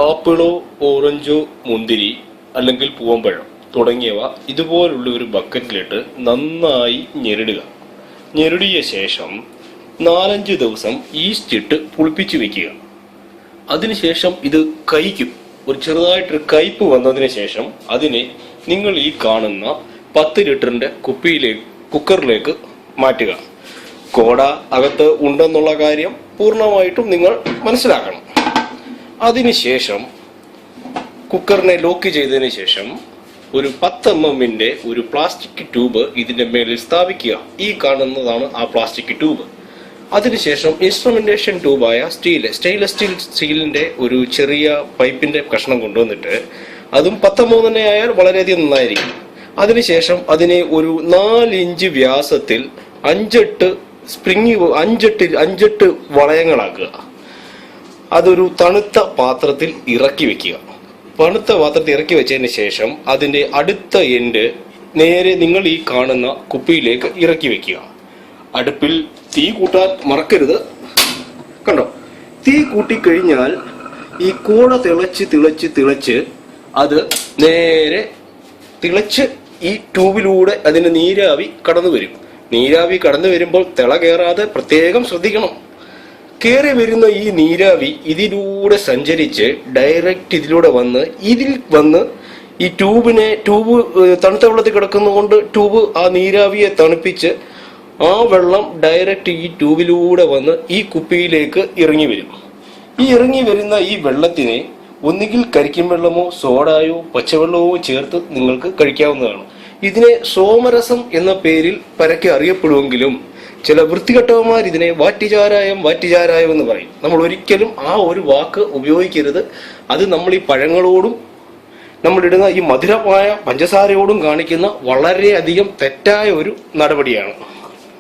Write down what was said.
ആപ്പിളോ ഓറഞ്ചോ മുന്തിരി അല്ലെങ്കിൽ പൂവമ്പഴം തുടങ്ങിയവ ഇതുപോലുള്ള ഒരു ബക്കറ്റിലിട്ട് നന്നായി ഞെരടുക. ഞെരടിയ ശേഷം 4-5 ദിവസം ഈസ്റ്റ് ഇട്ട് പുളിപ്പിച്ച് വെക്കുക. അതിനുശേഷം ഇത് കയ്ക്കും. ഒരു ചെറുതായിട്ടൊരു കയ്പ് വന്നതിന് ശേഷം അതിനെ നിങ്ങൾ ഈ കാണുന്ന 10 ലിറ്ററിന്റെ കുക്കറിലേക്ക് മാറ്റുക. കോട അകത്ത് ഉണ്ടെന്നുള്ള കാര്യം പൂർണ്ണമായിട്ടും നിങ്ങൾ മനസ്സിലാക്കണം. അതിനുശേഷം കുക്കറിനെ ലോക്ക് ചെയ്തതിന് ശേഷം ഒരു 10 mm ഒരു പ്ലാസ്റ്റിക് ട്യൂബ് ഇതിന്റെ മേലിൽ സ്ഥാപിക്കുക. ഈ കാണുന്നതാണ് ആ പ്ലാസ്റ്റിക് ട്യൂബ്. അതിനുശേഷം ഇൻസ്ട്രുമെന്റേഷൻ ട്യൂബായ സ്റ്റെയിൻലെസ് സ്റ്റീലിന്റെ ഒരു ചെറിയ പൈപ്പിന്റെ കഷ്ണം കൊണ്ടുവന്നിട്ട് അതും 10 mm ആയാൽ വളരെയധികം നന്നായിരിക്കും. അതിനുശേഷം അതിനെ ഒരു 4 ഇഞ്ച് വ്യാസത്തിൽ 5-8 വളയങ്ങളാക്കുക. അതൊരു തണുത്ത പാത്രത്തിൽ ഇറക്കി വെക്കുക. തണുത്ത പാത്രത്തിൽ ഇറക്കി വെച്ചതിന് ശേഷം അതിന്റെ അടുത്ത എൻഡ് നേരെ നിങ്ങൾ ഈ കാണുന്ന കുപ്പിയിലേക്ക് ഇറക്കി വെക്കുക. അടുപ്പിൽ തീ കൂട്ടാൻ മറക്കരുത്. കണ്ടോ, തീ കൂട്ടിക്കഴിഞ്ഞാൽ ഈ കൂട തിളച്ച് അത് നേരെ തിളച്ച് ഈ ട്യൂബിലൂടെ അതിന് നീരാവി കടന്നു വരും. നീരാവി കടന്നു വരുമ്പോൾ തിള കയറാതെ പ്രത്യേകം ശ്രദ്ധിക്കണം. കയറി വരുന്ന ഈ നീരാവി ഇതിലൂടെ സഞ്ചരിച്ച് ഡയറക്റ്റ് ഇതിൽ വന്ന് ഈ ട്യൂബ് തണുത്ത വെള്ളത്തിൽ കിടക്കുന്നതുകൊണ്ട് ട്യൂബ് ആ നീരാവിയെ തണുപ്പിച്ച് ആ വെള്ളം ഡയറക്റ്റ് ഈ ട്യൂബിലൂടെ വന്ന് ഈ കുപ്പിയിലേക്ക് ഇറങ്ങി വരും. ഈ ഇറങ്ങി വരുന്ന ഈ വെള്ളത്തിനെ ഒന്നുകിൽ കരിക്കും വെള്ളമോ സോഡായോ പച്ചവെള്ളമോ ചേർത്ത് നിങ്ങൾക്ക് കഴിക്കാവുന്നതാണ്. ഇതിനെ സോമരസം എന്ന പേരിൽ പരക്കെ അറിയപ്പെടുമെങ്കിലും ചില വൃത്തികെട്ടവന്മാർ ഇതിനെ വാറ്റിചാരായം എന്ന് പറയും. നമ്മൾ ഒരിക്കലും ആ ഒരു വാക്ക് ഉപയോഗിക്കരുത്. അത് നമ്മൾ ഈ പഴങ്ങളോടും നമ്മളിടുന്ന ഈ മധുരമായ പഞ്ചസാരയോടും കാണിക്കുന്ന വളരെയധികം തെറ്റായ ഒരു നടപടിയാണ്.